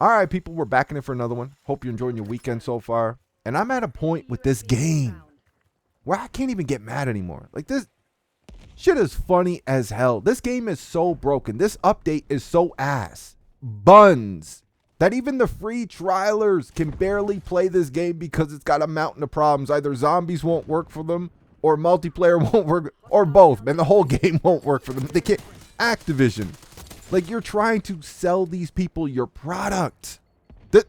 All right, people, we're back in it for another one. Hope you're enjoying your weekend so far. And I'm at a point with this game where I can't even get mad anymore. Like, this shit is funny as hell. This game is so broken. This update is so ass. Buns. That even the free trialers can barely play this game because it's got a mountain of problems. Either zombies won't work for them, or multiplayer won't work, or both, man. The whole game won't work for them. They can't. Activision. Like, you're trying to sell these people your product.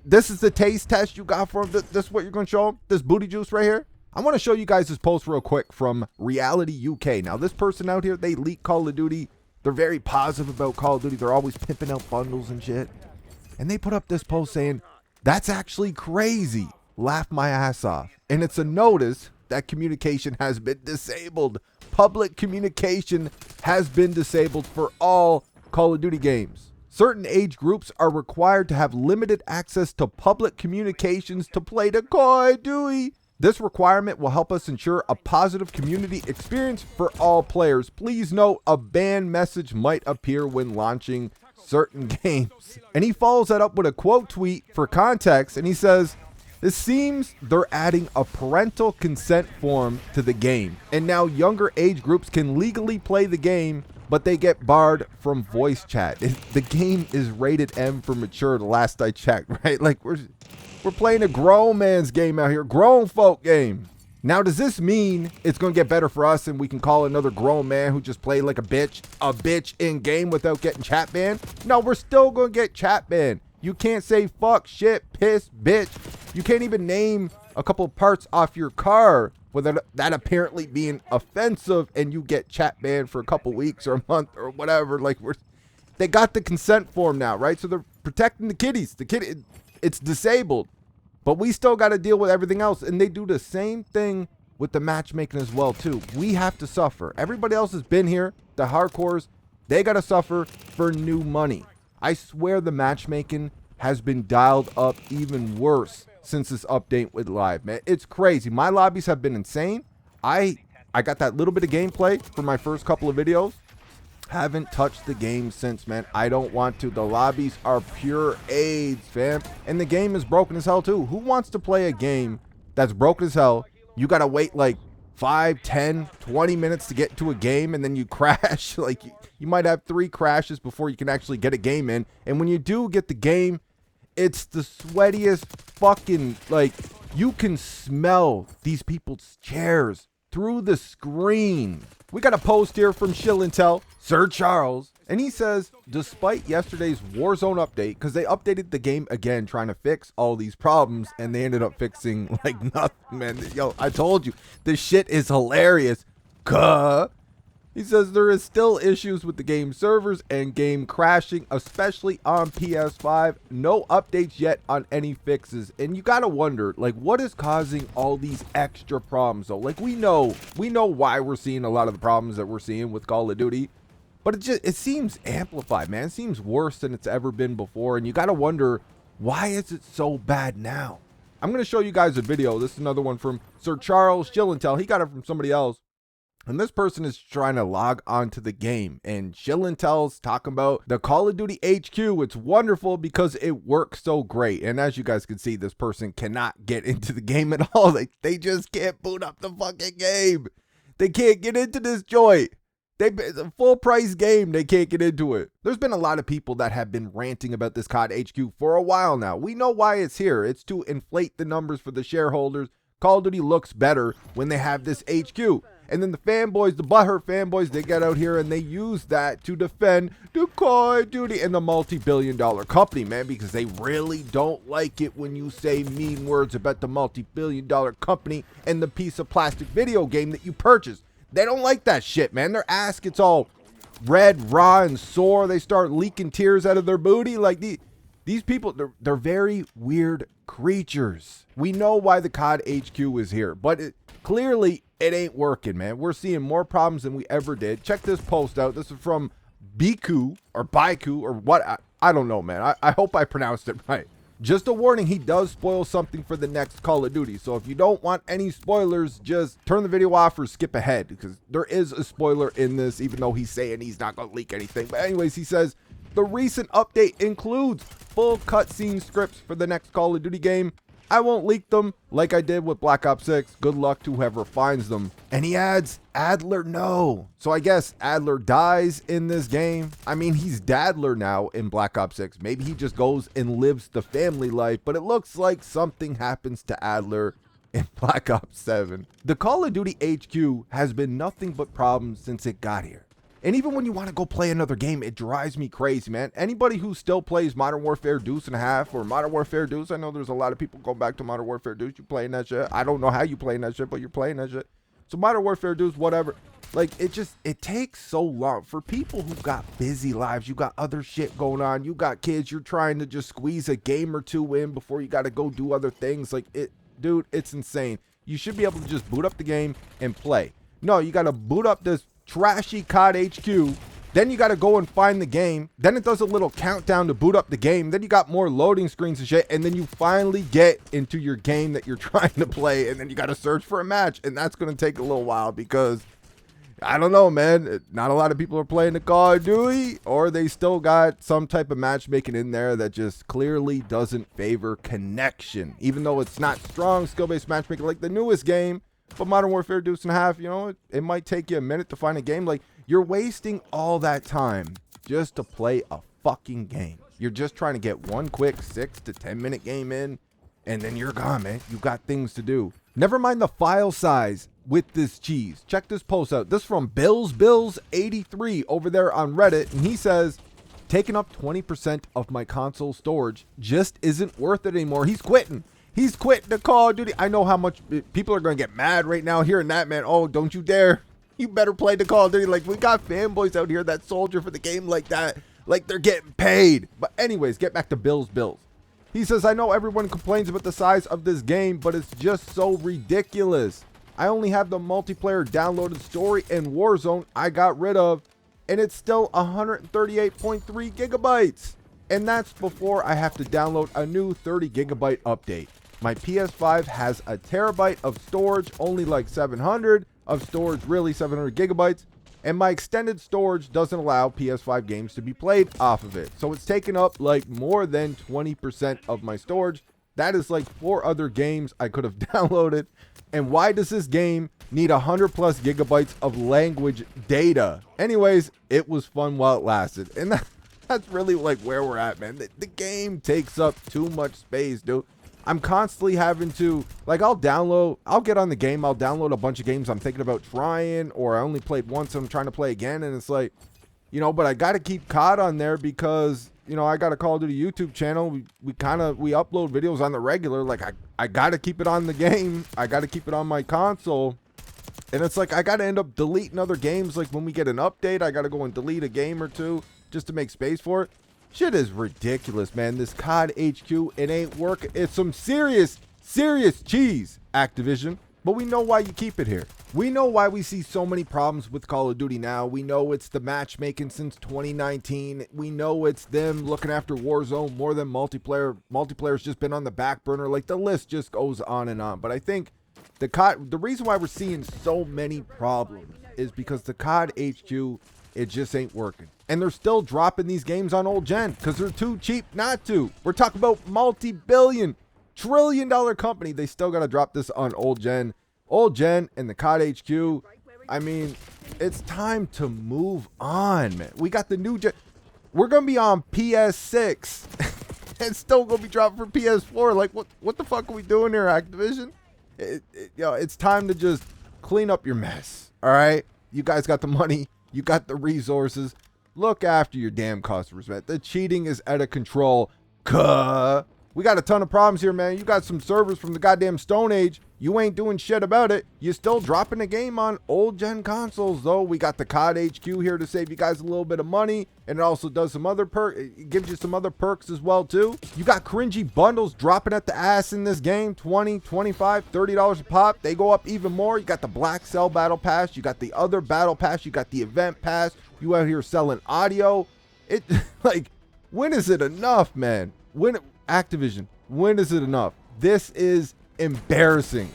This is the taste test you got for them. This is what you're going to show them? This booty juice right here? I want to show you guys this post real quick from Reality UK. Now, this person out here, they leak Call of Duty. They're very positive about Call of Duty. They're always pimping out bundles and shit. And they put up this post saying, that's actually crazy. Laugh my ass off. And it's a notice that communication has been disabled. Public communication has been disabled for all Call of Duty games. Certain age groups are required to have limited access to public communications to play the Call of Duty. This requirement will help us ensure a positive community experience for all players. Please note, a ban message might appear when launching certain games. And he follows that up with a quote tweet for context, and he says, it seems they're adding a parental consent form to the game, and now younger age groups can legally play the game, but they get barred from voice chat. The game is rated M for mature, the last I checked, right? Like, we're playing a grown man's game out here, grown folk game. Now, does this mean it's going to get better for us and we can call another grown man who just played like a bitch in game without getting chat banned? No, we're still going to get chat banned. You can't say fuck, shit, piss, bitch. You can't even name a couple parts off your car without that apparently being offensive, and you get chat banned for a couple weeks or a month or whatever. Like, they got the consent form now, right? So they're protecting the kiddies. It's disabled. But we still got to deal with everything else. And they do the same thing with the matchmaking as well, too. We have to suffer. Everybody else has been here. The hardcores, they got to suffer for new money. I swear the matchmaking has been dialed up even worse since this update went live, man. It's crazy. My lobbies have been insane. I got that little bit of gameplay for my first couple of videos. Haven't touched the game since, man. I don't want to. The lobbies are pure AIDS, fam. And the game is broken as hell, too. Who wants to play a game that's broken as hell? You got to wait like 5, 10, 20 minutes to get to a game, and then you crash. Like, you might have 3 crashes before you can actually get a game in. And when you do get the game, it's the sweatiest fucking, like, you can smell these people's chairs through the screen. We got a post here from Shill and Tell, Sir Charles, and he says, despite yesterday's Warzone update, because they updated the game again trying to fix all these problems, and they ended up fixing like nothing, man. Yo, I told you, this shit is hilarious. He says there is still issues with the game servers and game crashing, especially on PS5. No updates yet on any fixes. And you gotta wonder, like, what is causing all these extra problems though? Like, we know why we're seeing a lot of the problems that we're seeing with Call of Duty, but it seems amplified, man. It seems worse than it's ever been before. And you gotta wonder, why is it so bad now? I'm gonna show you guys a video. This is another one from Sir Charles Shill and Tell. He got it from somebody else. And this person is trying to log onto the game, and Shill and Tell's talking about the Call of Duty HQ. It's wonderful because it works so great. And as you guys can see, this person cannot get into the game at all. They just can't boot up the fucking game. They can't get into this joint. It's a full price game. They can't get into it. There's been a lot of people that have been ranting about this COD HQ for a while now. We know why it's here. It's to inflate the numbers for the shareholders. Call of Duty looks better when they have this HQ. And then the fanboys, the butthurt fanboys, they get out here and they use that to defend the Call of Duty and the multi-billion-dollar company, man, because they really don't like it when you say mean words about the multi-billion-dollar company and the piece of plastic video game that you purchased. They don't like that shit, man. Their ass gets all red, raw, and sore. They start leaking tears out of their booty. Like, these people, they're very weird creatures. We know why the COD HQ is here, but clearly it ain't working, man. We're seeing more problems than we ever did. Check this post out. This is from Biku or what. I don't know, man. I hope I pronounced it right. Just a warning, he does spoil something for the next Call of Duty. So if you don't want any spoilers, just turn the video off or skip ahead, because there is a spoiler in this, even though he's saying he's not going to leak anything. But anyways, he says, the recent update includes full cutscene scripts for the next Call of Duty game. I won't leak them like I did with Black Ops 6. Good luck to whoever finds them. And he adds, Adler no. So I guess Adler dies in this game. I mean, he's Dadler now in Black Ops 6. Maybe he just goes and lives the family life, but it looks like something happens to Adler in Black Ops 7. The Call of Duty HQ has been nothing but problems since it got here. And even when you want to go play another game, it drives me crazy, man. Anybody who still plays Modern Warfare Deuce and a Half or Modern Warfare Deuce, I know there's a lot of people going back to Modern Warfare Deuce. You playing that shit. I don't know how you playing that shit, but you're playing that shit. So Modern Warfare Deuce, whatever. Like, it takes so long. For people who got busy lives, you got other shit going on. You got kids, you're trying to just squeeze a game or two in before you got to go do other things. Like, dude, it's insane. You should be able to just boot up the game and play. No, you got to boot up this trashy COD HQ, then you got to go and find the game, then it does a little countdown to boot up the game, then you got more loading screens and shit, and then you finally get into your game that you're trying to play, and then you got to search for a match, and that's going to take a little while because, I don't know, man, not a lot of people are playing the Call of Duty, or they still got some type of matchmaking in there that just clearly doesn't favor connection, even though it's not strong skill-based matchmaking like the newest game. But Modern Warfare Deuce and a Half, you know, it might take you a minute to find a game. Like, you're wasting all that time just to play a fucking game. You're just trying to get one quick 6 to 10 minute game in, and then you're gone, man. You got things to do. Never mind the file size with this cheese. Check this post out. This is from Bills83 over there on Reddit, and he says, taking up 20% of my console storage just isn't worth it anymore. He's quitting. He's quitting the Call of Duty. I know how much people are going to get mad right now hearing that, man. Oh, don't you dare. You better play the Call of Duty. Like, we got fanboys out here that soldier for the game like that. Like, they're getting paid. But anyways, get back to Bills. He says, I know everyone complains about the size of this game, but it's just so ridiculous. I only have the multiplayer downloaded story and Warzone I got rid of, and it's still 138.3 gigabytes. And that's before I have to download a new 30 gigabyte update. My PS5 has a terabyte of storage, only like 700 of storage, really 700 gigabytes. And my extended storage doesn't allow PS5 games to be played off of it. So it's taken up like more than 20% of my storage. That is like 4 other games I could have downloaded. And why does this game need 100 plus gigabytes of language data? Anyways, it was fun while it lasted. And that's really like where we're at, man. The game takes up too much space, dude. I'm constantly having to, like, I'll get on the game, I'll download a bunch of games I'm thinking about trying, or I only played once, I'm trying to play again, and it's like, you know, but I got to keep COD on there because, you know, I got a Call of Duty YouTube channel. We upload videos on the regular. Like, I got to keep it on the game. I got to keep it on my console. And it's like, I got to end up deleting other games. Like, when we get an update, I got to go and delete a game or two just to make space for it. Shit is ridiculous, man. This COD HQ, it ain't working. It's some serious cheese, Activision. But we know why you keep it here. We know why we see so many problems with Call of Duty now. We know it's the matchmaking since 2019. We know it's them looking after Warzone more than multiplayer. Multiplayer's just been on the back burner. Like, the list just goes on and on. But I think the reason why we're seeing so many problems is because the COD HQ, it just ain't working. And they're still dropping these games on old gen because they're too cheap not to. We're talking about multi-billion, trillion-dollar company. They still got to drop this on old gen. Old gen and the COD HQ. I mean, it's time to move on, man. We got the new gen. We're going to be on PS6 and still going to be dropping for PS4. Like, what the fuck are we doing here, Activision? It's time to just clean up your mess, all right? You guys got the money. You got the resources. Look after your damn customers, man. The cheating is out of control. We got a ton of problems here, man. You got some servers from the goddamn Stone Age. You ain't doing shit about it. You still dropping the game on old gen consoles, though. We got the COD HQ here to save you guys a little bit of money. And it also does some other it gives you some other perks as well, too. You got cringy bundles dropping at the ass in this game. $20, $25, $30 a pop. They go up even more. You got the Black Cell Battle Pass. You got the other Battle Pass. You got the Event Pass. You out here selling audio. Like, when is it enough, man? Activision, when is it enough? This is embarrassing,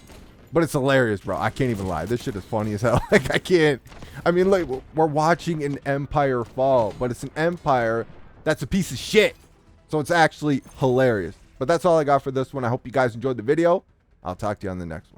but it's hilarious, bro. I can't even lie. This shit is funny as hell. Like, I can't. I mean, like, we're watching an empire fall, but it's an empire that's a piece of shit. So it's actually hilarious. But that's all I got for this one. I hope you guys enjoyed the video. I'll talk to you on the next one.